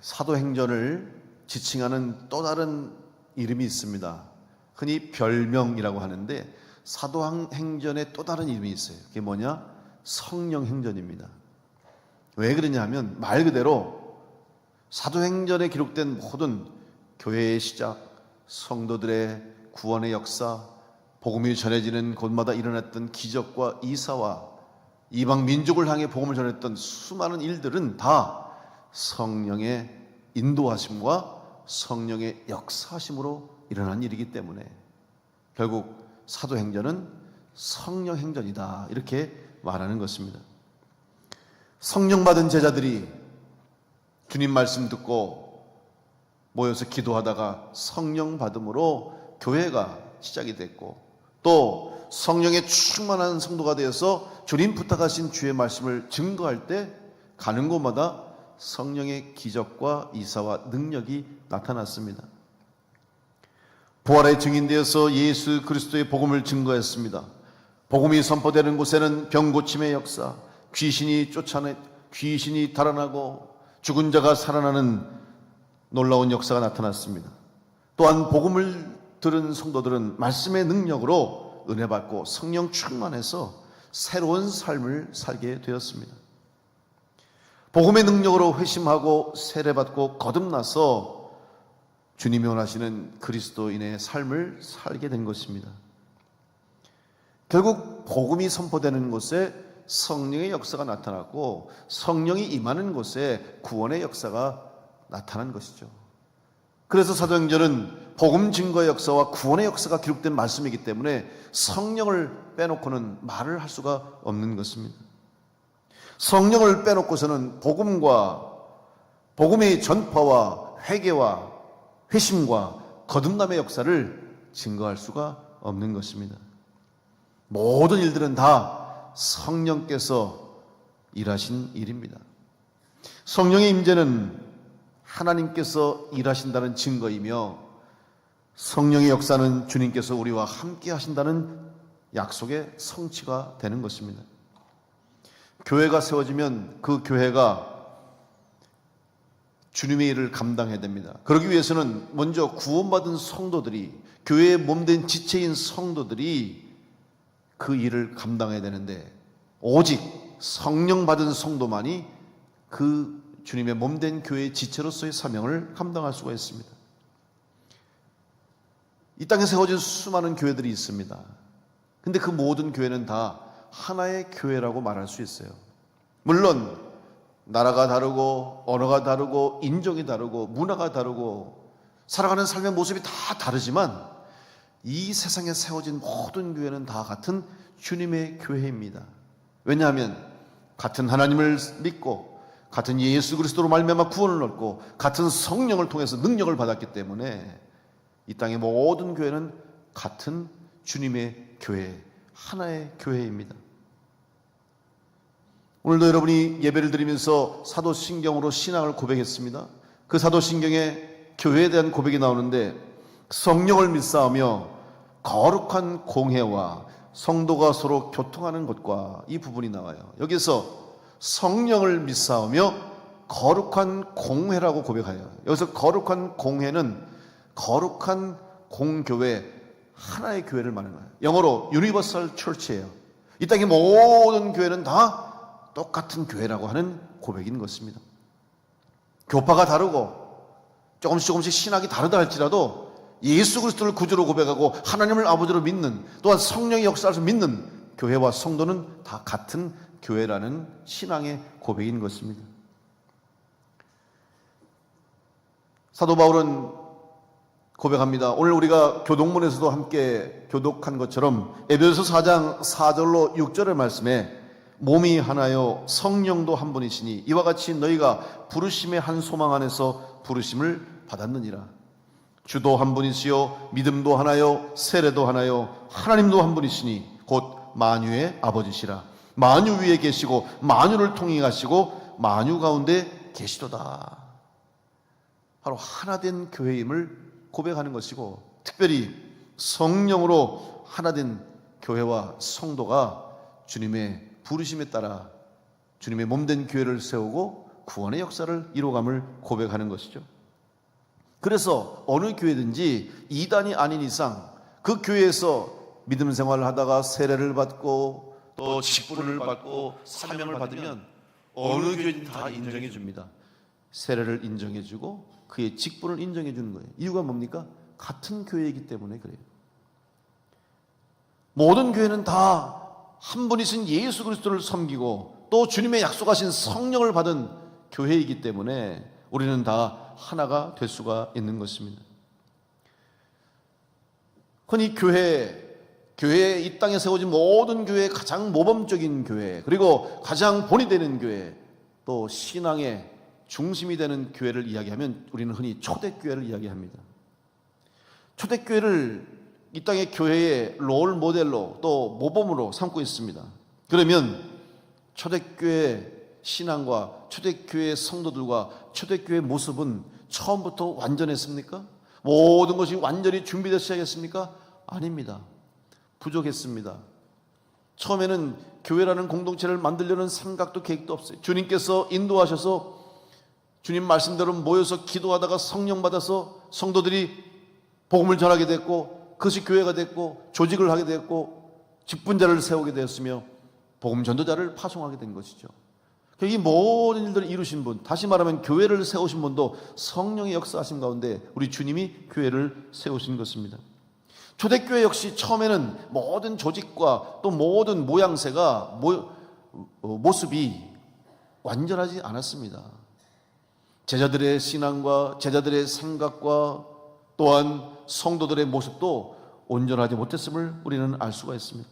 사도행전을 지칭하는 또 다른 이름이 있습니다. 흔히 별명이라고 하는데 사도행전에 또 다른 이름이 있어요. 그게 뭐냐? 성령행전입니다. 왜 그러냐 하면 말 그대로 사도행전에 기록된 모든 교회의 시작, 성도들의 구원의 역사, 복음이 전해지는 곳마다 일어났던 기적과 이사와 이방 민족을 향해 복음을 전했던 수많은 일들은 다 성령의 인도하심과 성령의 역사하심으로 일어난 일이기 때문에 결국 사도행전은 성령행전이다, 이렇게 말하는 것입니다. 성령 받은 제자들이 주님 말씀 듣고 모여서 기도하다가 성령 받음으로 교회가 시작이 됐고, 또 성령에 충만한 성도가 되어서 주님 부탁하신 주의 말씀을 증거할 때 가는 곳마다 성령의 기적과 이사와 능력이 나타났습니다. 부활의 증인되어서 예수 그리스도의 복음을 증거했습니다. 복음이 선포되는 곳에는 병 고침의 역사, 귀신이 달아나고 죽은 자가 살아나는 놀라운 역사가 나타났습니다. 또한 복음을 들은 성도들은 말씀의 능력으로 은혜 받고 성령 충만해서 새로운 삶을 살게 되었습니다. 복음의 능력으로 회심하고 세례받고 거듭나서 주님이 원하시는 그리스도인의 삶을 살게 된 것입니다. 결국 복음이 선포되는 곳에 성령의 역사가 나타났고 성령이 임하는 곳에 구원의 역사가 나타난 것이죠. 그래서 사도행전은 복음 증거의 역사와 구원의 역사가 기록된 말씀이기 때문에 성령을 빼놓고는 말을 할 수가 없는 것입니다. 성령을 빼놓고서는 복음의 전파와 회개와 회심과 거듭남의 역사를 증거할 수가 없는 것입니다. 모든 일들은 다 성령께서 일하신 일입니다. 성령의 임재는 하나님께서 일하신다는 증거이며 성령의 역사는 주님께서 우리와 함께 하신다는 약속의 성취가 되는 것입니다. 교회가 세워지면 그 교회가 주님의 일을 감당해야 됩니다. 그러기 위해서는 먼저 구원받은 성도들이, 교회의 몸된 지체인 성도들이 그 일을 감당해야 되는데 오직 성령 받은 성도만이 그 주님의 몸된 교회의 지체로서의 사명을 감당할 수가 있습니다. 이 땅에 세워진 수많은 교회들이 있습니다. 근데 그 모든 교회는 다 하나의 교회라고 말할 수 있어요. 물론 나라가 다르고 언어가 다르고 인종이 다르고 문화가 다르고 살아가는 삶의 모습이 다 다르지만 이 세상에 세워진 모든 교회는 다 같은 주님의 교회입니다. 왜냐하면 같은 하나님을 믿고 같은 예수 그리스도로 말미암아 구원을 얻고 같은 성령을 통해서 능력을 받았기 때문에 이 땅의 모든 교회는 같은 주님의 교회, 하나의 교회입니다. 오늘도 여러분이 예배를 드리면서 사도신경으로 신앙을 고백했습니다. 그 사도신경에 교회에 대한 고백이 나오는데 성령을 믿사오며 거룩한 공회와 성도가 서로 교통하는 것과 이 부분이 나와요. 여기서 성령을 믿사오며 거룩한 공회라고 고백해요. 여기서 거룩한 공회는 거룩한 공교회, 하나의 교회를 말하는 거예요. 영어로 Universal Church예요. 이 땅의 모든 교회는 다 똑같은 교회라고 하는 고백인 것입니다. 교파가 다르고 조금씩 신학이 다르다 할지라도 예수 그리스도를 구주로 고백하고 하나님을 아버지로 믿는, 또한 성령의 역사를 믿는 교회와 성도는 다 같은 교회라는 신앙의 고백인 것입니다. 사도 바울은 고백합니다. 오늘 우리가 교독문에서도 함께 교독한 것처럼 에베소서 4장 4절로 6절의 말씀에 몸이 하나요 성령도 한 분이시니 이와 같이 너희가 부르심의 한 소망 안에서 부르심을 받았느니라. 주도 한 분이시요 믿음도 하나요 세례도 하나요 하나님도 한 분이시니 곧 만유의 아버지시라. 만유 위에 계시고 만유를 통행하시고 만유 가운데 계시도다. 바로 하나된 교회임을 고백하는 것이고, 특별히 성령으로 하나된 교회와 성도가 주님의 부르심에 따라 주님의 몸된 교회를 세우고 구원의 역사를 이루어감을 고백하는 것이죠. 그래서 어느 교회든지 이단이 아닌 이상 그 교회에서 믿음 생활을 하다가 세례를 받고 또 직분을 받고 사명을 받으면 어느 교회든 다 인정해 줍니다. 세례를 인정해 주고 그의 직분을 인정해 주는 거예요. 이유가 뭡니까? 같은 교회이기 때문에 그래요. 모든 교회는 다 한 분이신 예수 그리스도를 섬기고 또 주님의 약속하신 성령을 받은 교회이기 때문에 우리는 다 하나가 될 수가 있는 것입니다. 흔히 교회 이 땅에 세워진 모든 교회의 가장 모범적인 교회, 그리고 가장 본이 되는 교회, 또 신앙의 중심이 되는 교회를 이야기하면 우리는 흔히 초대교회를 이야기합니다. 초대교회를 이 땅의 교회의 롤 모델로 또 모범으로 삼고 있습니다. 그러면 초대교회 신앙과 초대교회 성도들과 초대교회 모습은 처음부터 완전했습니까? 모든 것이 완전히 준비되어 시작했습니까? 아닙니다. 부족했습니다. 처음에는 교회라는 공동체를 만들려는 생각도 계획도 없어요. 주님께서 인도하셔서 주님 말씀대로 모여서 기도하다가 성령 받아서 성도들이 복음을 전하게 됐고 그것이 교회가 됐고 조직을 하게 됐고 직분자를 세우게 되었으며 복음 전도자를 파송하게 된 것이죠. 이 모든 일들을 이루신 분, 다시 말하면 교회를 세우신 분도 성령의 역사하심 가운데 우리 주님이 교회를 세우신 것입니다. 초대교회 역시 처음에는 모든 조직과 또 모든 모양새가 모습이 완전하지 않았습니다. 제자들의 신앙과 제자들의 생각과 또한 성도들의 모습도 온전하지 못했음을 우리는 알 수가 있습니다.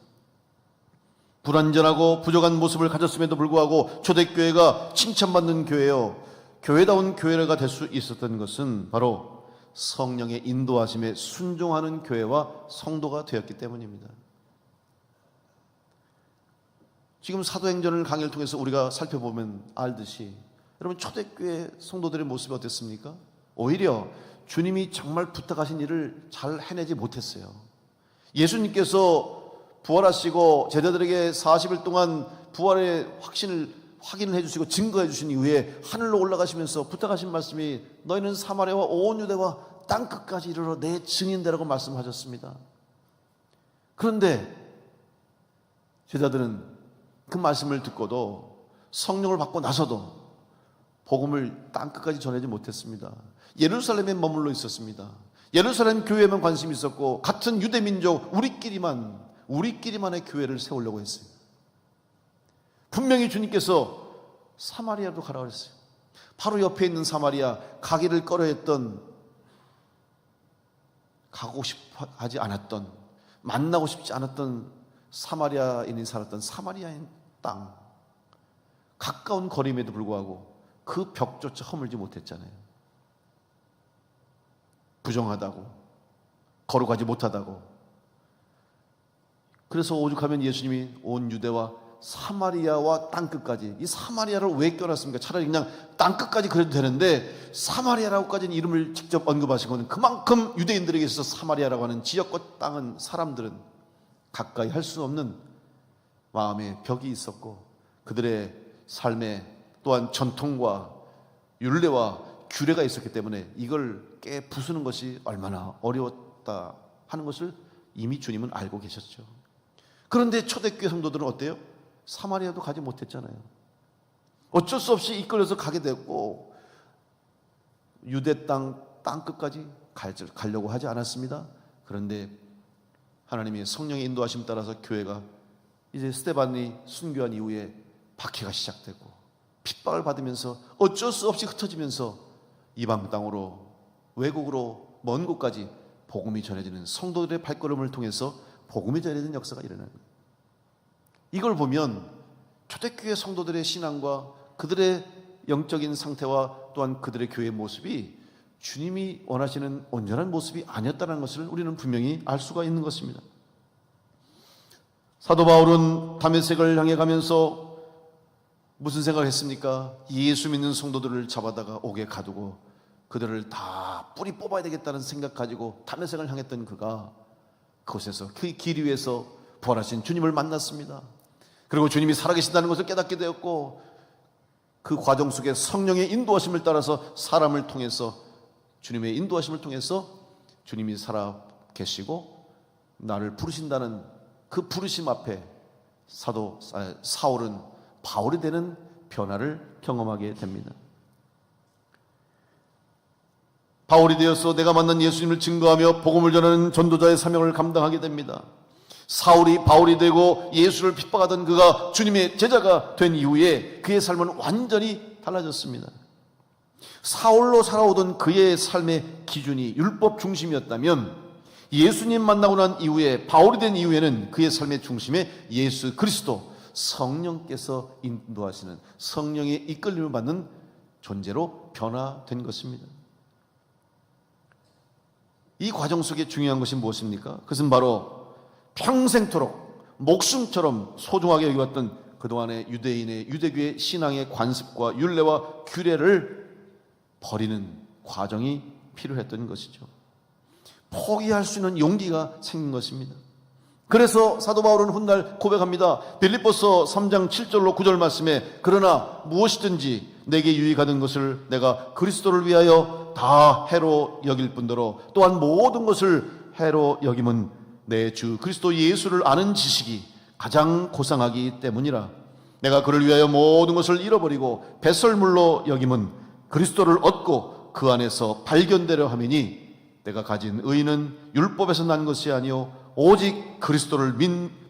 불완전하고 부족한 모습을 가졌음에도 불구하고 초대교회가 칭찬받는 교회요, 교회다운 교회가 될 수 있었던 것은 바로 성령의 인도하심에 순종하는 교회와 성도가 되었기 때문입니다. 지금 사도행전을 강의를 통해서 우리가 살펴보면 알듯이 여러분 초대교회 성도들의 모습이 어땠습니까? 오히려 주님이 정말 부탁하신 일을 잘 해내지 못했어요. 예수님께서 부활하시고 제자들에게 40일 동안 부활의 확인을 해주시고 증거해 주신 이후에 하늘로 올라가시면서 부탁하신 말씀이 너희는 사마리아와 온 유대와 땅끝까지 이르러 내 증인되라고 말씀하셨습니다. 그런데 제자들은 그 말씀을 듣고도 성령을 받고 나서도 복음을 땅끝까지 전하지 못했습니다. 예루살렘에 머물러 있었습니다. 예루살렘 교회에만 관심이 있었고 같은 유대민족 우리끼리만의 교회를 세우려고 했어요. 분명히 주님께서 사마리아로 가라 그랬어요. 바로 옆에 있는 사마리아, 가기를 꺼려했던, 가고 싶어 하지 않았던, 만나고 싶지 않았던 사마리아인이 살았던 사마리아인 땅, 가까운 거리임에도 불구하고 그 벽조차 허물지 못했잖아요. 부정하다고, 거룩하지 못하다고. 그래서 오죽하면 예수님이 온 유대와 사마리아와 땅끝까지, 이 사마리아를 왜 껴놨습니까? 차라리 그냥 땅끝까지 그래도 되는데 사마리아라고까지는 이름을 직접 언급하신 것은 그만큼 유대인들에게 있어서 사마리아라고 하는 지역과 땅은, 사람들은 가까이 할 수 없는 마음의 벽이 있었고 그들의 삶에 또한 전통과 율례와 규례가 있었기 때문에 이걸 부수는 것이 얼마나 어려웠다 하는 것을 이미 주님은 알고 계셨죠. 그런데 초대교회 성도들은 어때요? 사마리아도 가지 못했잖아요. 어쩔 수 없이 이끌려서 가게 됐고 유대 땅끝까지 가려고 하지 않았습니다. 그런데 하나님의 성령의 인도하심 따라서 교회가 이제 스데반이 순교한 이후에 박해가 시작되고 핍박을 받으면서 어쩔 수 없이 흩어지면서 이방 땅으로, 외국으로, 먼 곳까지 복음이 전해지는, 성도들의 발걸음을 통해서 복음이 전해지는 역사가 일어나는 거예요. 이걸 보면 초대교회 성도들의 신앙과 그들의 영적인 상태와 또한 그들의 교회의 모습이 주님이 원하시는 온전한 모습이 아니었다는 것을 우리는 분명히 알 수가 있는 것입니다. 사도 바울은 다메섹을 향해 가면서 무슨 생각을 했습니까? 예수 믿는 성도들을 잡아다가 옥에 가두고 그들을 다 뿌리 뽑아야 되겠다는 생각 가지고 다메섹을 향했던 그가 그곳에서, 그 길 위에서 부활하신 주님을 만났습니다. 그리고 주님이 살아계신다는 것을 깨닫게 되었고 그 과정 속에 성령의 인도하심을 따라서 사람을 통해서, 주님의 인도하심을 통해서 주님이 살아 계시고 나를 부르신다는 그 부르심 앞에 사울은 바울이 되는 변화를 경험하게 됩니다. 바울이 되어서 내가 만난 예수님을 증거하며 복음을 전하는 전도자의 사명을 감당하게 됩니다. 사울이 바울이 되고 예수를 핍박하던 그가 주님의 제자가 된 이후에 그의 삶은 완전히 달라졌습니다. 사울로 살아오던 그의 삶의 기준이 율법 중심이었다면 예수님 만나고 난 이후에, 바울이 된 이후에는 그의 삶의 중심에 예수 그리스도, 성령께서 인도하시는, 성령의 이끌림을 받는 존재로 변화된 것입니다. 이 과정 속에 중요한 것이 무엇입니까? 그것은 바로 평생토록 목숨처럼 소중하게 여겨왔던 그동안의 유대인의, 유대교의 신앙의 관습과 율례와 규례를 버리는 과정이 필요했던 것이죠. 포기할 수 있는 용기가 생긴 것입니다. 그래서 사도 바울은 훗날 고백합니다. 빌립보서 3장 7절로 9절 말씀에 그러나 무엇이든지 내게 유익하는 것을 내가 그리스도를 위하여 다 해로 여길 뿐더러 또한 모든 것을 해로 여김은 내 주 그리스도 예수를 아는 지식이 가장 고상하기 때문이라. 내가 그를 위하여 모든 것을 잃어버리고 배설물로 여김은 그리스도를 얻고 그 안에서 발견되려 함이니 내가 가진 의는 율법에서 난 것이 아니요 오직 그리스도를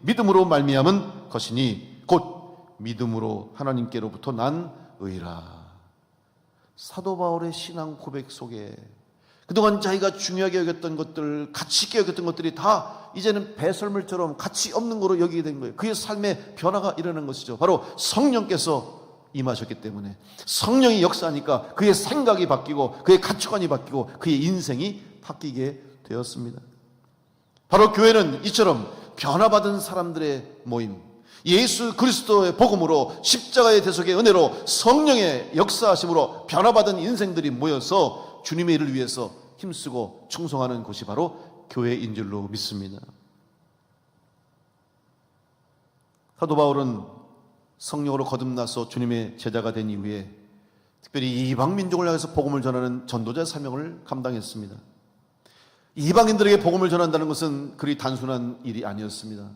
믿음으로 말미암은 것이니 곧 믿음으로 하나님께로부터 난 의라. 사도 바울의 신앙 고백 속에 그동안 자기가 중요하게 여겼던 것들, 가치 있게 여겼던 것들이 다 이제는 배설물처럼 가치 없는 거로 여기게 된 거예요. 그의 삶의 변화가 일어난 것이죠. 바로 성령께서 임하셨기 때문에, 성령이 역사하니까 그의 생각이 바뀌고 그의 가치관이 바뀌고 그의 인생이 바뀌게 되었습니다. 바로 교회는 이처럼 변화받은 사람들의 모임, 예수 그리스도의 복음으로, 십자가의 대속의 은혜로, 성령의 역사하심으로 변화받은 인생들이 모여서 주님의 일을 위해서 힘쓰고 충성하는 곳이 바로 교회인 줄로 믿습니다. 사도 바울은 성령으로 거듭나서 주님의 제자가 된 이후에 특별히 이방 민족을 향해서 복음을 전하는 전도자의 사명을 감당했습니다. 이방인들에게 복음을 전한다는 것은 그리 단순한 일이 아니었습니다.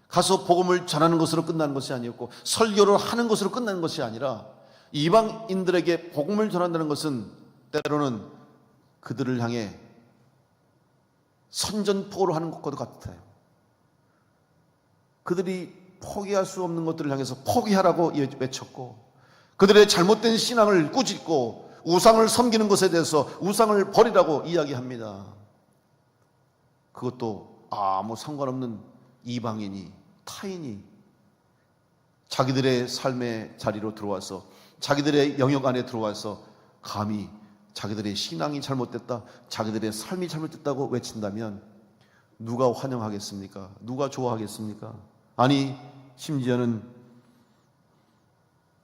가서 복음을 전하는 것으로 끝나는 것이 아니었고 설교를 하는 것으로 끝나는 것이 아니라 이방인들에게 복음을 전한다는 것은 때로는 그들을 향해 선전포고를 하는 것과도 같아요. 그들이 포기할 수 없는 것들을 향해서 포기하라고 외쳤고, 그들의 잘못된 신앙을 꾸짖고 우상을 섬기는 것에 대해서 우상을 버리라고 이야기합니다. 그것도 아무 상관없는 이방인이, 타인이 자기들의 삶의 자리로 들어와서, 자기들의 영역 안에 들어와서 감히 자기들의 신앙이 잘못됐다, 자기들의 삶이 잘못됐다고 외친다면 누가 환영하겠습니까? 누가 좋아하겠습니까? 아니, 심지어는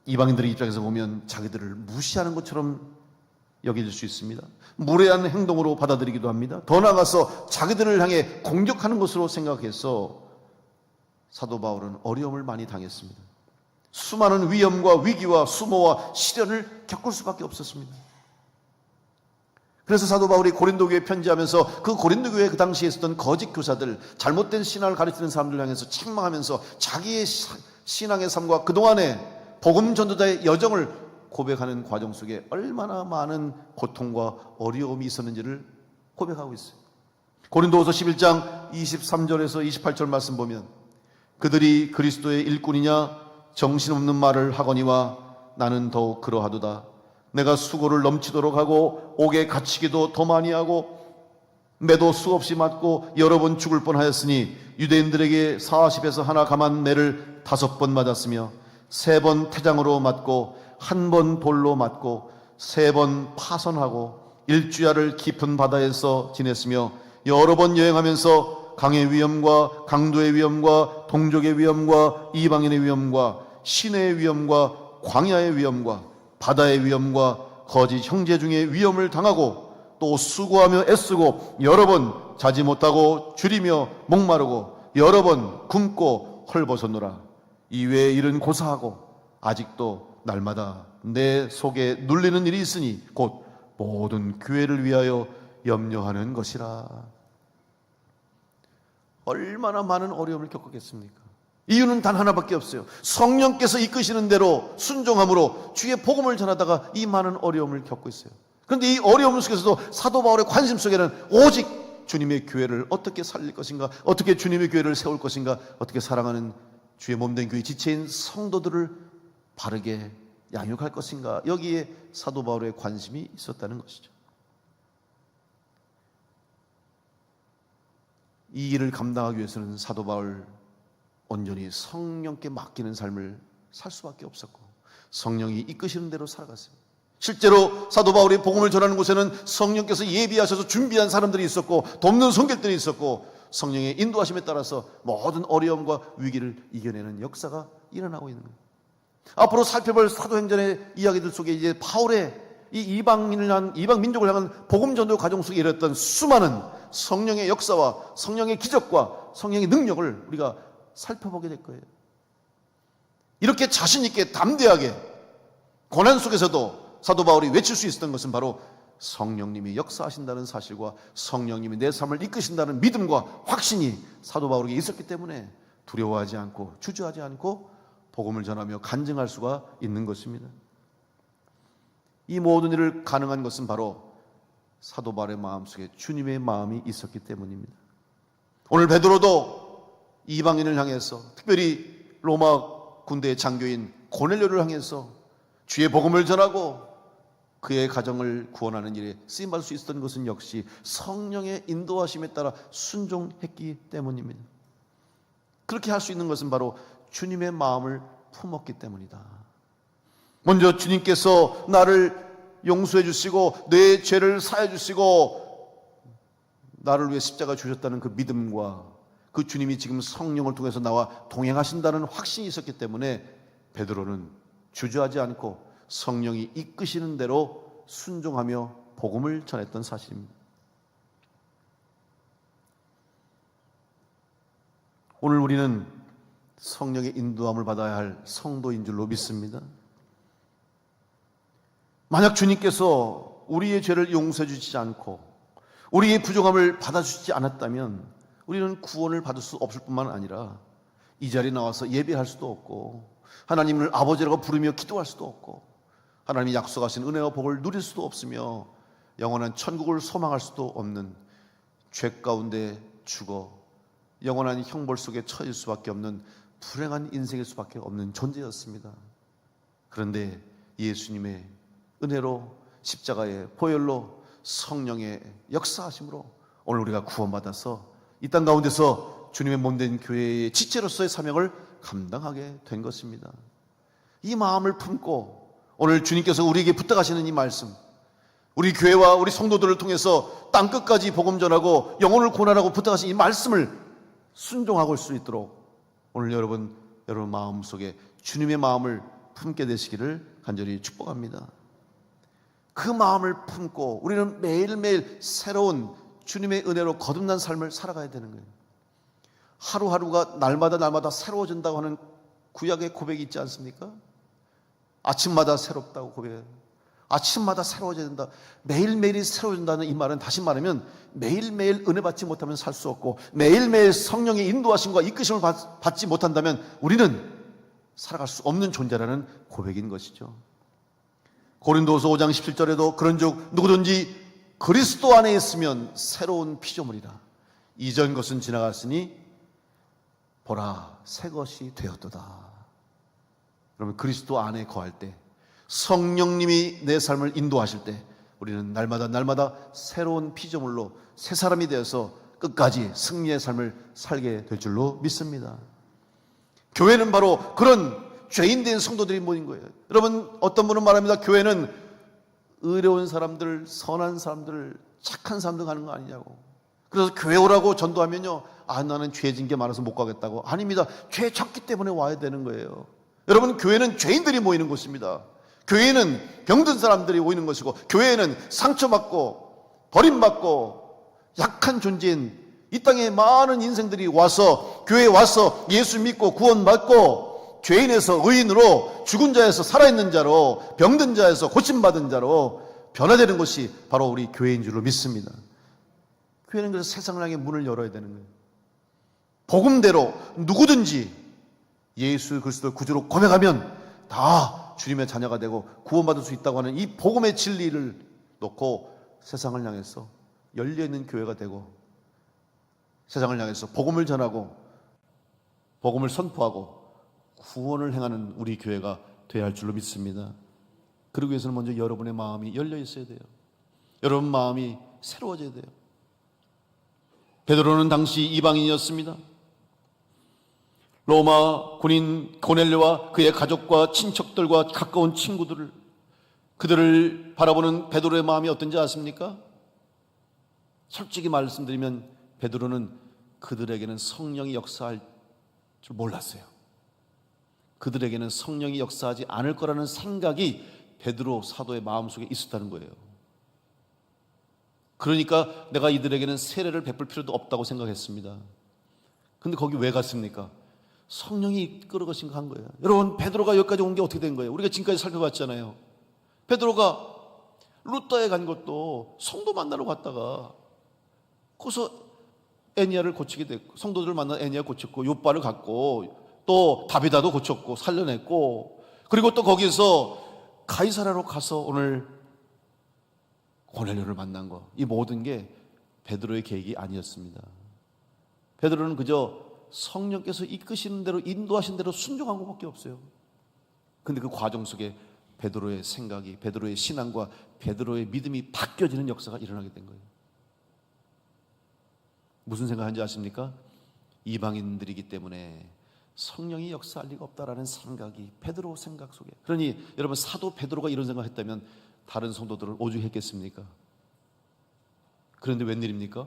이방인들의 입장에서 보면 자기들을 무시하는 것처럼 여길 수 있습니다. 무례한 행동으로 받아들이기도 합니다. 더 나아가서 자기들을 향해 공격하는 것으로 생각해서 사도 바울은 어려움을 많이 당했습니다. 수많은 위험과 위기와 수모와 시련을 겪을 수밖에 없었습니다. 그래서 사도 바울이 고린도 교회에 편지하면서 그 고린도 교회 그 당시에 있었던 거짓 교사들, 잘못된 신앙을 가르치는 사람들 향해서 책망하면서 자기의 신앙의 삶과 그동안의 복음 전도자의 여정을 고백하는 과정 속에 얼마나 많은 고통과 어려움이 있었는지를 고백하고 있어요. 고린도후서 11장 23절에서 28절 말씀 보면 그들이 그리스도의 일꾼이냐 정신없는 말을 하거니와 나는 더욱 그러하도다. 내가 수고를 넘치도록 하고 옥에 갇히기도 더 많이 하고 매도 수없이 맞고 여러 번 죽을 뻔하였으니 유대인들에게 40에서 하나 감한 매를 5번 맞았으며 3번 태장으로 맞고 1번 돌로 맞고 3번 파선하고 일주야를 깊은 바다에서 지냈으며 여러 번 여행하면서 강의 위험과 강도의 위험과 동족의 위험과 이방인의 위험과 시내의 위험과 광야의 위험과 바다의 위험과 거짓 형제 중에 위험을 당하고 또 수고하며 애쓰고 여러 번 자지 못하고 줄이며 목마르고 여러 번 굶고 헐벗었노라. 이외의 일은 고사하고 아직도 날마다 내 속에 눌리는 일이 있으니 곧 모든 교회를 위하여 염려하는 것이라. 얼마나 많은 어려움을 겪었겠습니까? 이유는 단 하나밖에 없어요. 성령께서 이끄시는 대로 순종함으로 주의 복음을 전하다가 이 많은 어려움을 겪고 있어요. 그런데 이 어려움 속에서도 사도 바울의 관심 속에는 오직 주님의 교회를 어떻게 살릴 것인가, 어떻게 주님의 교회를 세울 것인가, 어떻게 사랑하는 주의 몸된 교회 지체인 성도들을 바르게 양육할 것인가, 여기에 사도 바울의 관심이 있었다는 것이죠. 이 일을 감당하기 위해서는 사도 바울 온전히 성령께 맡기는 삶을 살 수밖에 없었고, 성령이 이끄시는 대로 살아갔어요. 실제로 사도 바울이 복음을 전하는 곳에는 성령께서 예비하셔서 준비한 사람들이 있었고, 돕는 손길들이 있었고, 성령의 인도하심에 따라서 모든 어려움과 위기를 이겨내는 역사가 일어나고 있는 거예요. 앞으로 살펴볼 사도행전의 이야기들 속에 이제 바울의 이 이방 민족을 향한 복음 전도 과정 속에 일어났던 수많은 성령의 역사와 성령의 기적과 성령의 능력을 우리가 살펴보게 될 거예요. 이렇게 자신 있게 담대하게 고난 속에서도 사도 바울이 외칠 수 있었던 것은 바로 성령님이 역사하신다는 사실과 성령님이 내 삶을 이끄신다는 믿음과 확신이 사도 바울에게 있었기 때문에 두려워하지 않고 주저하지 않고 복음을 전하며 간증할 수가 있는 것입니다. 이 모든 일을 가능한 것은 바로 사도 바울의 마음속에 주님의 마음이 있었기 때문입니다. 오늘 베드로도 이방인을 향해서, 특별히 로마 군대의 장교인 고넬료를 향해서 주의 복음을 전하고 그의 가정을 구원하는 일에 쓰임받을 수 있었던 것은 역시 성령의 인도하심에 따라 순종했기 때문입니다. 그렇게 할 수 있는 것은 바로 주님의 마음을 품었기 때문이다. 먼저 주님께서 나를 용서해 주시고 내 죄를 사해 주시고 나를 위해 십자가 주셨다는 그 믿음과 그 주님이 지금 성령을 통해서 나와 동행하신다는 확신이 있었기 때문에 베드로는 주저하지 않고 성령이 이끄시는 대로 순종하며 복음을 전했던 사실입니다. 오늘 우리는 성령의 인도함을 받아야 할 성도인 줄로 믿습니다. 만약 주님께서 우리의 죄를 용서해 주시지 않고 우리의 부족함을 받아주시지 않았다면 우리는 구원을 받을 수 없을 뿐만 아니라 이 자리에 나와서 예배할 수도 없고 하나님을 아버지라고 부르며 기도할 수도 없고 하나님이 약속하신 은혜와 복을 누릴 수도 없으며 영원한 천국을 소망할 수도 없는 죄 가운데 죽어 영원한 형벌 속에 처해질 수밖에 없는 불행한 인생일 수밖에 없는 존재였습니다. 그런데 예수님의 은혜로 십자가의 보혈로 성령의 역사하심으로 오늘 우리가 구원받아서 이 땅 가운데서 주님의 몸된 교회의 지체로서의 사명을 감당하게 된 것입니다. 이 마음을 품고 오늘 주님께서 우리에게 부탁하시는 이 말씀, 우리 교회와 우리 성도들을 통해서 땅끝까지 복음 전하고 영혼을 구원하라고 부탁하신 이 말씀을 순종하고 올 수 있도록 오늘 여러분 마음속에 주님의 마음을 품게 되시기를 간절히 축복합니다. 그 마음을 품고 우리는 매일매일 새로운 주님의 은혜로 거듭난 삶을 살아가야 되는 거예요. 하루하루가 날마다 새로워진다고 하는 구약의 고백이 있지 않습니까? 아침마다 새롭다고 고백해요. 아침마다 새로워져야 된다. 매일매일이 새로워진다는 이 말은 다시 말하면 매일매일 은혜 받지 못하면 살 수 없고 매일매일 성령의 인도하심과 이끄심을 받지 못한다면 우리는 살아갈 수 없는 존재라는 고백인 것이죠. 고린도서 5장 17절에도 그런즉 누구든지 그리스도 안에 있으면 새로운 피조물이라. 이전 것은 지나갔으니 보라 새 것이 되었도다. 여러분 그리스도 안에 거할 때 성령님이 내 삶을 인도하실 때 우리는 날마다 새로운 피조물로 새 사람이 되어서 끝까지 승리의 삶을 살게 될 줄로 믿습니다. 교회는 바로 그런 죄인된 성도들이 모인 거예요. 여러분 어떤 분은 말합니다. 교회는 의로운 사람들, 선한 사람들, 착한 사람들 가는 거 아니냐고. 그래서 교회 오라고 전도하면요, 나는 죄진 게 많아서 못 가겠다고. 아닙니다. 죄 졌기 때문에 와야 되는 거예요. 여러분 교회는 죄인들이 모이는 곳입니다. 교회는 병든 사람들이 모이는 것이고 교회에는 상처받고 버림받고 약한 존재인 이 땅에 많은 인생들이 와서 교회에 와서 예수 믿고 구원받고 죄인에서 의인으로, 죽은 자에서 살아있는 자로, 병든 자에서 고침받은 자로 변화되는 것이 바로 우리 교회인 줄로 믿습니다. 교회는 그래서 세상을 향해 문을 열어야 되는 거예요. 복음대로 누구든지 예수 그리스도를 구주로 고백하면 다 주님의 자녀가 되고 구원받을 수 있다고 하는 이 복음의 진리를 놓고 세상을 향해서 열려있는 교회가 되고 세상을 향해서 복음을 전하고 복음을 선포하고 구원을 행하는 우리 교회가 되어야 할 줄로 믿습니다. 그러기 위해서는 먼저 여러분의 마음이 열려 있어야 돼요. 여러분 마음이 새로워져야 돼요. 베드로는 당시 이방인이었습니다. 로마 군인 고넬료와 그의 가족과 친척들과 가까운 친구들을, 그들을 바라보는 베드로의 마음이 어떤지 아십니까? 솔직히 말씀드리면 베드로는 그들에게는 성령이 역사할 줄 몰랐어요. 그들에게는 성령이 역사하지 않을 거라는 생각이 베드로 사도의 마음속에 있었다는 거예요. 그러니까 내가 이들에게는 세례를 베풀 필요도 없다고 생각했습니다. 근데 거기 왜 갔습니까? 성령이 이끌어가신 거 한 거예요. 여러분, 베드로가 여기까지 온 게 어떻게 된 거예요? 우리가 지금까지 살펴봤잖아요. 베드로가 루다에 간 것도 성도 만나러 갔다가 거기서 애니야를 고치게 됐고, 성도들을 만나 애니야 고쳤고, 요빠를 갔고, 또 다비다도 고쳤고 살려냈고, 그리고 또 거기서 가이사라로 가서 오늘 고넬료를 만난 거, 이 모든 게 베드로의 계획이 아니었습니다. 베드로는 그저 성령께서 이끄시는 대로, 인도하신 대로 순종한 것밖에 없어요. 근데 그 과정 속에 베드로의 생각이, 베드로의 신앙과 베드로의 믿음이 바뀌어지는 역사가 일어나게 된 거예요. 무슨 생각하는지 아십니까? 이방인들이기 때문에 성령이 역사할 리가 없다라는 생각이 베드로 생각 속에. 그러니 여러분, 사도 베드로가 이런 생각을 했다면 다른 성도들은 오죽했겠습니까? 그런데 웬일입니까?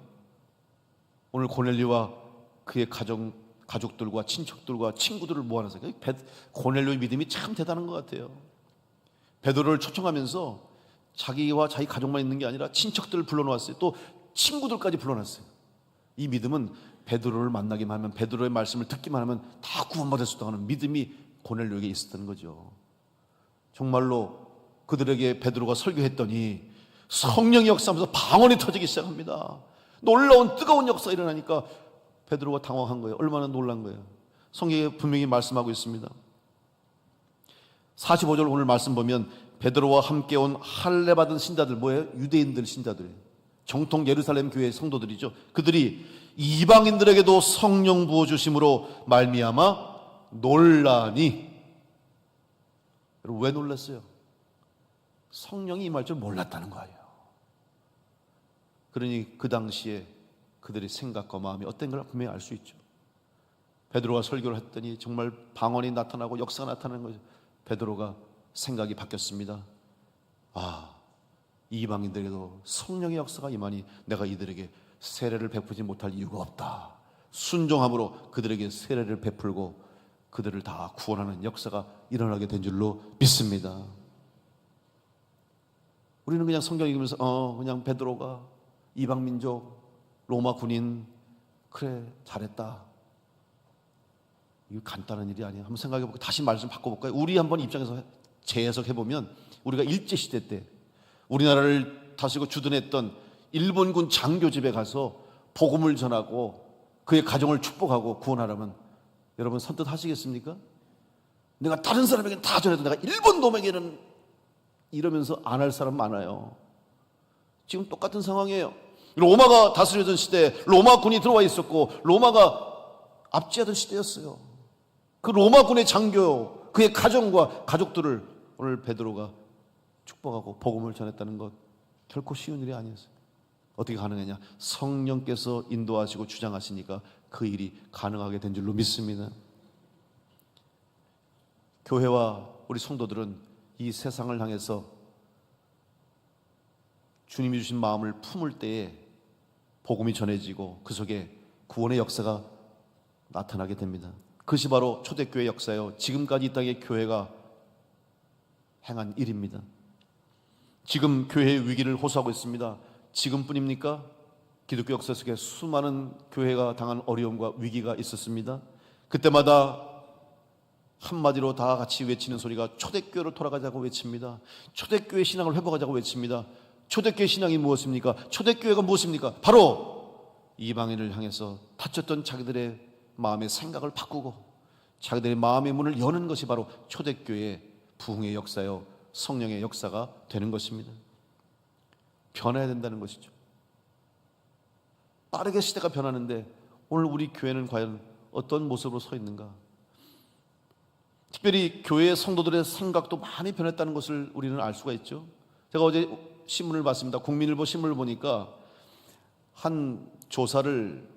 오늘 고넬료와 그의 가족들과 친척들과 친구들을 모아놔서, 고넬료의 믿음이 참 대단한 것 같아요. 베드로를 초청하면서 자기와 자기 가족만 있는 게 아니라 친척들을 불러놓았어요. 또 친구들까지 불러놨어요. 이 믿음은 베드로를 만나기만 하면, 베드로의 말씀을 듣기만 하면 다 구원받을 수 있다는 믿음이 고넬료에게 있었던 거죠. 정말로 그들에게 베드로가 설교했더니 성령의 역사하면서 방언이 터지기 시작합니다. 놀라운 뜨거운 역사가 일어나니까 베드로가 당황한 거예요. 얼마나 놀란 거예요. 성경에 분명히 말씀하고 있습니다. 45절 오늘 말씀 보면 베드로와 함께 온 할례 받은 신자들, 뭐예요? 유대인들 신자들이에요. 정통 예루살렘 교회의 성도들이죠. 그들이 이방인들에게도 성령 부어주심으로 말미암아 놀라니. 여러분, 왜 놀랐어요? 성령이 임할 줄 몰랐다는 거예요. 그러니 그 당시에 그들의 생각과 마음이 어떤 걸 분명히 알 수 있죠. 베드로가 설교를 했더니 정말 방언이 나타나고 역사가 나타나는 거죠. 베드로가 생각이 바뀌었습니다. 이방인들에게도 성령의 역사가 임하니 내가 이들에게 세례를 베푸지 못할 이유가 없다. 순종함으로 그들에게 세례를 베풀고 그들을 다 구원하는 역사가 일어나게 된 줄로 믿습니다. 우리는 그냥 성경 읽으면서 그냥 베드로가 이방민족 로마 군인, 그래 잘했다. 이거 간단한 일이 아니야. 한번 생각해볼까요? 다시 말씀 바꿔볼까요? 우리 한번 입장에서 재해석해보면, 우리가 일제시대 때 우리나라를 다스리고 주둔했던 일본군 장교 집에 가서 복음을 전하고 그의 가정을 축복하고 구원하라면 여러분 선뜻 하시겠습니까? 내가 다른 사람에게는 다 전해도 내가 일본 놈에게는, 이러면서 안 할 사람 많아요. 지금 똑같은 상황이에요. 로마가 다스리던 시대에 로마군이 들어와 있었고 로마가 압제하던 시대였어요. 그 로마군의 장교, 그의 가정과 가족들을 오늘 베드로가 축복하고 복음을 전했다는 것, 결코 쉬운 일이 아니었어요. 어떻게 가능했냐? 성령께서 인도하시고 주장하시니까 그 일이 가능하게 된 줄로 믿습니다. 교회와 우리 성도들은 이 세상을 향해서 주님이 주신 마음을 품을 때에 복음이 전해지고 그 속에 구원의 역사가 나타나게 됩니다. 그것이 바로 초대교회 역사예요. 지금까지 이 땅의 교회가 행한 일입니다. 지금 교회의 위기를 호소하고 있습니다. 지금뿐입니까? 기독교 역사 속에 수많은 교회가 당한 어려움과 위기가 있었습니다. 그때마다 한마디로 다 같이 외치는 소리가 초대교회로 돌아가자고 외칩니다. 초대교회 신앙을 회복하자고 외칩니다. 초대교회 신앙이 무엇입니까? 초대교회가 무엇입니까? 바로 이방인을 향해서 닫혔던 자기들의 마음의 생각을 바꾸고 자기들의 마음의 문을 여는 것이 바로 초대교회의 부흥의 역사요, 성령의 역사가 되는 것입니다. 변해야 된다는 것이죠. 빠르게 시대가 변하는데 오늘 우리 교회는 과연 어떤 모습으로 서 있는가? 특별히 교회의 성도들의 생각도 많이 변했다는 것을 우리는 알 수가 있죠. 제가 어제 신문을 봤습니다. 국민일보 신문을 보니까 한 조사를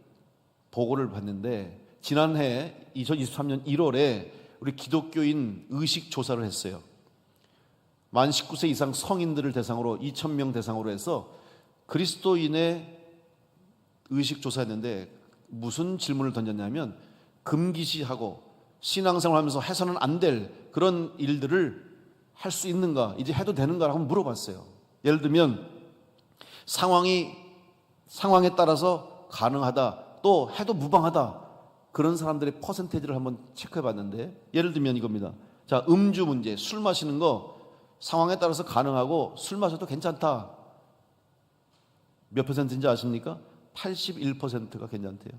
보고를 봤는데 지난해 2023년 1월에 우리 기독교인 의식 조사를 했어요. 만 19세 이상 성인들을 대상으로 2,000명 대상으로 해서 그리스도인의 의식 조사했는데 무슨 질문을 던졌냐면 금기시하고 신앙생활 하면서 해서는 안 될 그런 일들을 할 수 있는가, 이제 해도 되는가라고 물어봤어요. 예를 들면 상황에 따라서 가능하다, 또 해도 무방하다, 그런 사람들의 퍼센테이지를 한번 체크해 봤는데 예를 들면 이겁니다. 자, 음주 문제, 술 마시는 거 상황에 따라서 가능하고 술 마셔도 괜찮다. 몇 퍼센트인지 아십니까? 81%가 괜찮대요.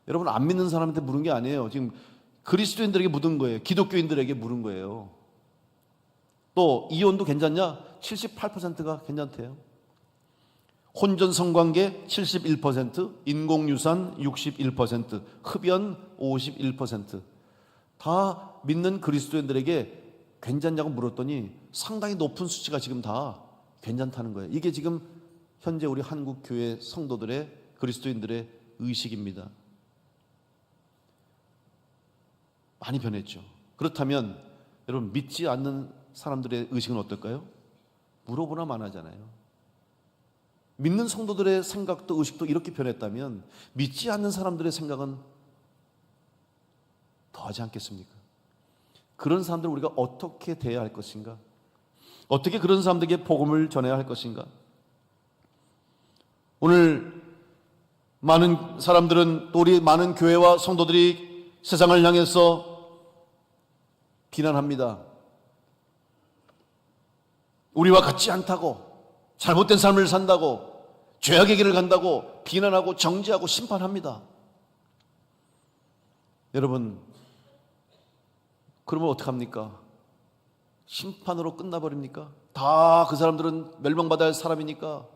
여러분, 안 믿는 사람한테 물은 게 아니에요. 지금 그리스도인들에게 묻은 거예요. 기독교인들에게 물은 거예요. 또 이혼도 괜찮냐? 78%가 괜찮대요. 혼전 성관계 71%, 인공유산 61%, 흡연 51%. 다 믿는 그리스도인들에게 괜찮냐고 물었더니 상당히 높은 수치가 지금 다 괜찮다는 거예요. 이게 지금 현재 우리 한국 교회 성도들의, 그리스도인들의 의식입니다. 많이 변했죠. 그렇다면 여러분, 믿지 않는 사람들의 의식은 어떨까요? 물어보나 마나잖아요. 믿는 성도들의 생각도 의식도 이렇게 변했다면 믿지 않는 사람들의 생각은 더하지 않겠습니까? 그런 사람들을 우리가 어떻게 대해야 할 것인가? 어떻게 그런 사람들에게 복음을 전해야 할 것인가? 오늘 많은 사람들은, 또 우리 많은 교회와 성도들이 세상을 향해서 비난합니다. 우리와 같지 않다고, 잘못된 삶을 산다고, 죄악의 길을 간다고 비난하고 정죄하고 심판합니다. 여러분, 그러면 어떡합니까? 심판으로 끝나버립니까? 다 그 사람들은 멸망받아야 할 사람이니까,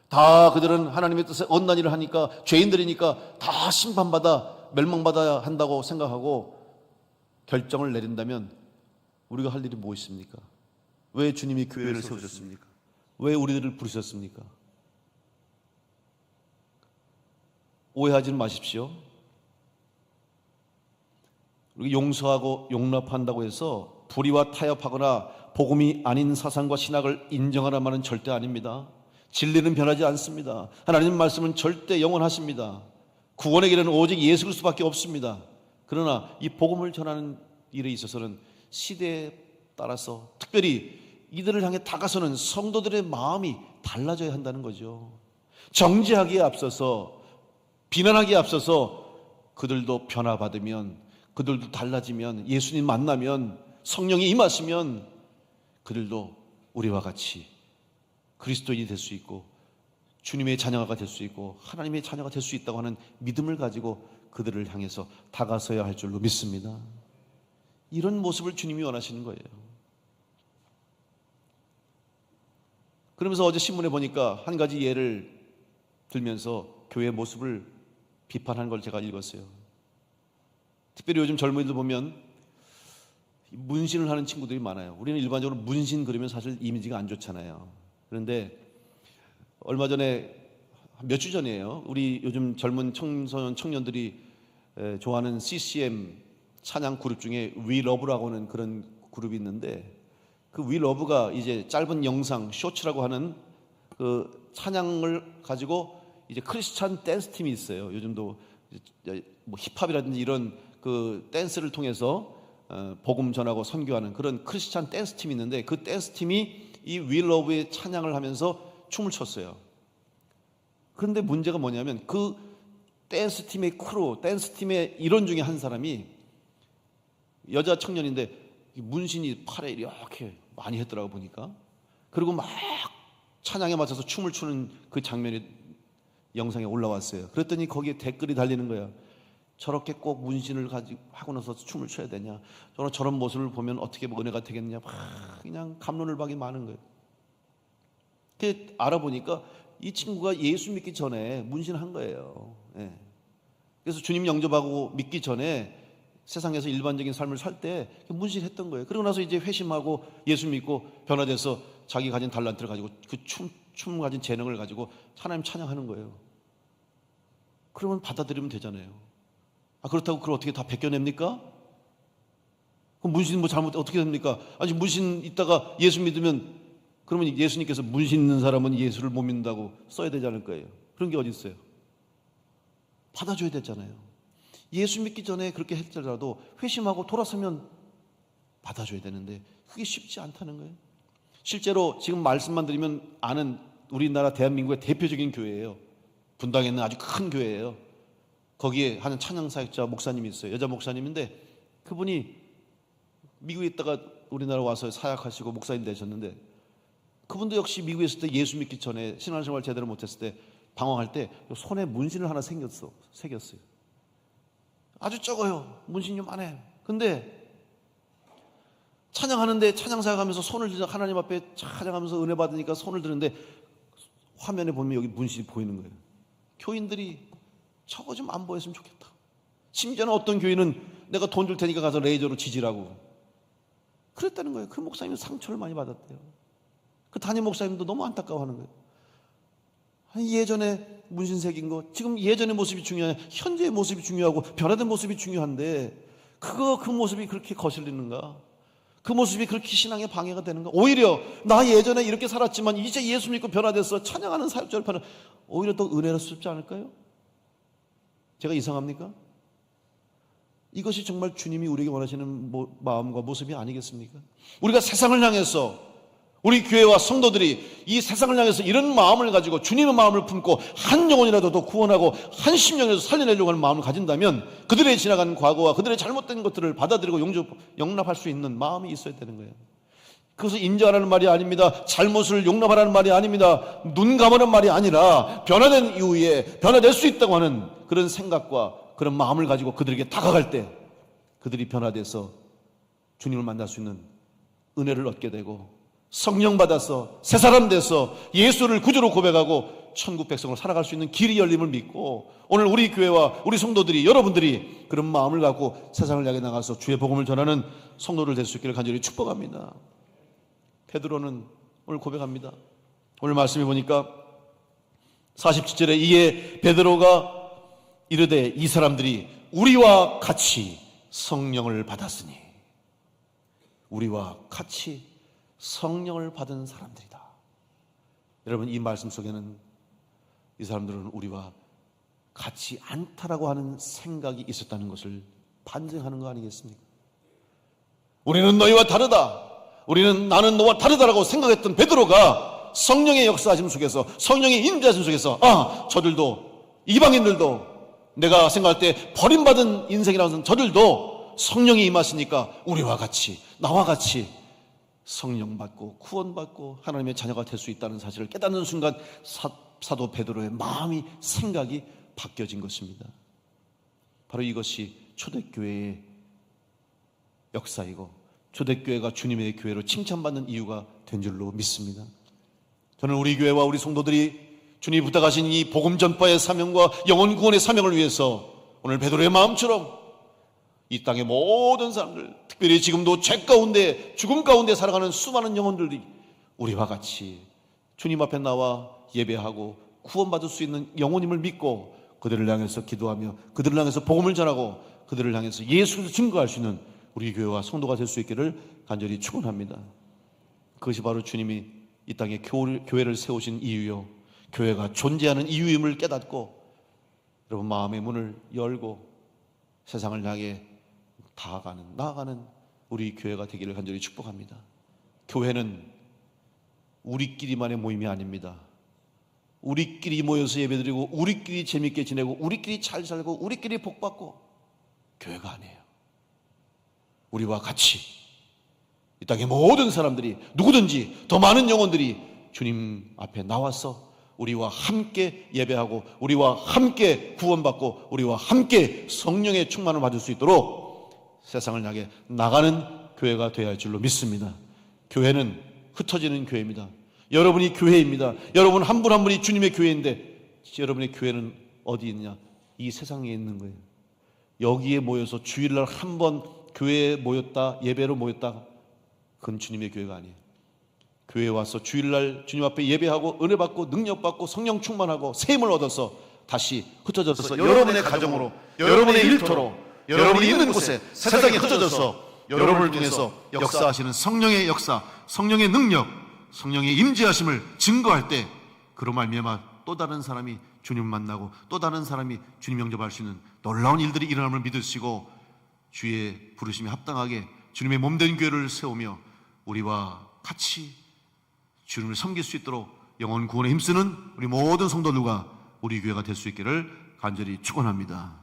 다 그들은 하나님의 뜻에 어긋난 일을 하니까, 죄인들이니까 다 심판받아 멸망받아야 한다고 생각하고 결정을 내린다면 우리가 할 일이 뭐 있습니까? 왜 주님이 교회를 세우셨습니까? 왜 우리들을 부르셨습니까? 오해하지는 마십시오. 용서하고 용납한다고 해서 불의와 타협하거나 복음이 아닌 사상과 신학을 인정하는 말은 절대 아닙니다. 진리는 변하지 않습니다. 하나님 말씀은 절대 영원하십니다. 구원의 길은 오직 예수 그리스도밖에 없습니다. 그러나 이 복음을 전하는 일에 있어서는 시대에 따라서 특별히 이들을 향해 다가서는 성도들의 마음이 달라져야 한다는 거죠. 정죄하기에 앞서서, 비난하기에 앞서서 그들도 변화받으면, 그들도 달라지면, 예수님 만나면, 성령이 임하시면 그들도 우리와 같이 그리스도인이 될 수 있고 주님의 자녀가 될 수 있고 하나님의 자녀가 될 수 있다고 하는 믿음을 가지고 그들을 향해서 다가서야 할 줄로 믿습니다. 이런 모습을 주님이 원하시는 거예요. 그러면서 어제 신문에 보니까 한 가지 예를 들면서 교회의 모습을 비판한 걸 제가 읽었어요. 특별히 요즘 젊은이들 보면 문신을 하는 친구들이 많아요. 우리는 일반적으로 문신 그리면 사실 이미지가 안 좋잖아요. 그런데 얼마 전에, 몇 주 전이에요, 우리 요즘 젊은 청소년, 청년들이 좋아하는 CCM 찬양 그룹 중에 We Love라고 하는 그런 그룹이 있는데, 그 We Love가 이제 짧은 영상, 쇼츠라고 하는 그 찬양을 가지고 이제 크리스찬 댄스 팀이 있어요. 요즘도 뭐 힙합이라든지 이런 그 댄스를 통해서 복음 전하고 선교하는 그런 크리스찬 댄스 팀이 있는데, 그 댄스 팀이 이 We Love의 찬양을 하면서 춤을 췄어요. 그런데 문제가 뭐냐면 그 댄스 팀의 크루, 댄스 팀의 일원 중에 한 사람이 여자 청년인데 문신이 팔에 이렇게 많이 했더라고 보니까. 그리고 막 찬양에 맞춰서 춤을 추는 그 장면이 영상에 올라왔어요. 그랬더니 거기에 댓글이 달리는 거야. 저렇게 꼭 문신을 하고 나서 춤을 춰야 되냐, 저런 모습을 보면 어떻게 은혜가 되겠느냐, 막 그냥 갑론을박이 많은 거예요. 그 알아보니까 이 친구가 예수 믿기 전에 문신한 거예요. 예. 그래서 주님 영접하고 믿기 전에 세상에서 일반적인 삶을 살 때 문신했던 거예요. 그러고 나서 이제 회심하고 예수 믿고 변화돼서 자기 가진 달란트를 가지고 그 춤 가진 재능을 가지고 하나님 찬양하는 거예요. 그러면 받아들이면 되잖아요. 그렇다고 그걸 어떻게 다 벗겨냅니까? 그럼 문신 뭐 잘못 어떻게 됩니까? 아니 문신 있다가 예수 믿으면 그러면 예수님께서 문신 있는 사람은 예수를 못 믿는다고 써야 되지 않을 거예요. 그런 게 어디 있어요? 받아줘야 되잖아요. 예수 믿기 전에 그렇게 했더라도 회심하고 돌아서면 받아줘야 되는데 그게 쉽지 않다는 거예요. 실제로 지금 말씀만 드리면 아는 우리나라 대한민국의 대표적인 교회예요. 분당에 있는 아주 큰 교회예요. 거기에 하는 찬양사역자 목사님이 있어요. 여자 목사님인데 그분이 미국에 있다가 우리나라 와서 사역하시고 목사님 되셨는데, 그분도 역시 미국에 있을 때 예수 믿기 전에 신앙생활 제대로 못했을 때 방황할 때 손에 문신을 하나 새겼어요. 아주 적어요. 문신이 요만해. 근데 찬양하는데 찬양사역하면서 손을 들자 하나님 앞에 찬양하면서 은혜 받으니까 손을 드는데 화면에 보면 여기 문신이 보이는 거예요. 교인들이 저거 좀 안 보였으면 좋겠다. 심지어는 어떤 교인은 내가 돈 줄 테니까 가서 레이저로 지지라고 그랬다는 거예요. 그 목사님은 상처를 많이 받았대요. 그 담임 목사님도 너무 안타까워하는 거예요. 예전에 문신 새긴 거, 지금 예전의 모습이 중요해, 현재의 모습이 중요하고 변화된 모습이 중요한데 그 모습이 그렇게 거슬리는가? 그 모습이 그렇게 신앙에 방해가 되는가? 오히려 나 예전에 이렇게 살았지만 이제 예수 믿고 변화돼서 찬양하는 사역자를 파는 오히려 더 은혜롭지 않을까요? 제가 이상합니까? 이것이 정말 주님이 우리에게 원하시는 마음과 모습이 아니겠습니까? 우리가 세상을 향해서, 우리 교회와 성도들이 이 세상을 향해서 이런 마음을 가지고 주님의 마음을 품고 한 영혼이라도 더 구원하고 한 심령이라도 살려내려고 하는 마음을 가진다면 그들의 지나간 과거와 그들의 잘못된 것들을 받아들이고 용납할 수 있는 마음이 있어야 되는 거예요. 그것을 인정하라는 말이 아닙니다. 잘못을 용납하라는 말이 아닙니다. 눈 감으라는 말이 아니라 변화된 이후에 변화될 수 있다고 하는 그런 생각과 그런 마음을 가지고 그들에게 다가갈 때 그들이 변화돼서 주님을 만날 수 있는 은혜를 얻게 되고 성령 받아서 새 사람 돼서 예수를 구주로 고백하고 천국 백성으로 살아갈 수 있는 길이 열림을 믿고, 오늘 우리 교회와 우리 성도들이, 여러분들이 그런 마음을 갖고 세상을 향해 나가서 주의 복음을 전하는 성도들 될 수 있기를 간절히 축복합니다. 베드로는 오늘 고백합니다. 오늘 말씀해 보니까 47절에 이에 베드로가 이르되 이 사람들이 우리와 같이 성령을 받았으니, 우리와 같이 성령을 받은 사람들이다. 여러분, 이 말씀 속에는 이 사람들은 우리와 같이 않다라고 하는 생각이 있었다는 것을 반증하는 거 아니겠습니까? 우리는 너희와 다르다, 나는 너와 다르다라고 생각했던 베드로가 성령의 역사하심 속에서, 성령의 임재하심 속에서 저들도, 이방인들도, 내가 생각할 때 버림받은 인생이라고 하는 저들도 성령이 임하시니까 우리와 같이, 나와 같이 성령 받고 구원받고 하나님의 자녀가 될 수 있다는 사실을 깨닫는 순간 사도 베드로의 마음이, 생각이 바뀌어진 것입니다. 바로 이것이 초대교회의 역사이고 초대교회가 주님의 교회로 칭찬받는 이유가 된 줄로 믿습니다. 저는 우리 교회와 우리 성도들이 주님이 부탁하신 이 복음 전파의 사명과 영혼 구원의 사명을 위해서 오늘 베드로의 마음처럼 이 땅의 모든 사람들, 특별히 지금도 죄 가운데, 죽음 가운데 살아가는 수많은 영혼들이 우리와 같이 주님 앞에 나와 예배하고 구원받을 수 있는 영혼임을 믿고 그들을 향해서 기도하며 그들을 향해서 복음을 전하고 그들을 향해서 예수를 증거할 수 있는 우리 교회와 성도가 될 수 있기를 간절히 축원합니다. 그것이 바로 주님이 이 땅에 교회를 세우신 이유요, 교회가 존재하는 이유임을 깨닫고 여러분 마음의 문을 열고 세상을 향해 나아가는 우리 교회가 되기를 간절히 축복합니다. 교회는 우리끼리만의 모임이 아닙니다. 우리끼리 모여서 예배드리고 우리끼리 재밌게 지내고 우리끼리 잘 살고 우리끼리 복받고 교회가 아니에요. 우리와 같이 이 땅의 모든 사람들이 누구든지 더 많은 영혼들이 주님 앞에 나와서 우리와 함께 예배하고 우리와 함께 구원받고 우리와 함께 성령의 충만을 받을 수 있도록 세상을 향해 나가는 교회가 되어야 할 줄로 믿습니다. 교회는 흩어지는 교회입니다. 여러분이 교회입니다. 여러분 한 분 한 분이 주님의 교회인데 여러분의 교회는 어디 있냐? 이 세상에 있는 거예요. 여기에 모여서 주일날 한 번 교회에 모였다, 예배로 모였다, 그건 주님의 교회가 아니에요. 교회에 와서 주일날 주님 앞에 예배하고 은혜 받고 능력 받고 성령 충만하고 셈을 얻어서 다시 흩어져서 여러분의 가정으로, 여러분의 일터로, 여러분이 있는 곳에 세상에 흩어져서 여러분을 통해서 역사하시는 성령의 역사, 성령의 능력, 성령의 임재하심을 증거할 때 그로 말미암아 또 다른 사람이 주님 만나고 또 다른 사람이 주님 영접할 수 있는 놀라운 일들이 일어남을 믿으시고 주의 부르심에 합당하게 주님의 몸된 교회를 세우며 우리와 같이 주님을 섬길 수 있도록 영혼 구원에 힘쓰는 우리 모든 성도들과 우리 교회가 될 수 있기를 간절히 축원합니다.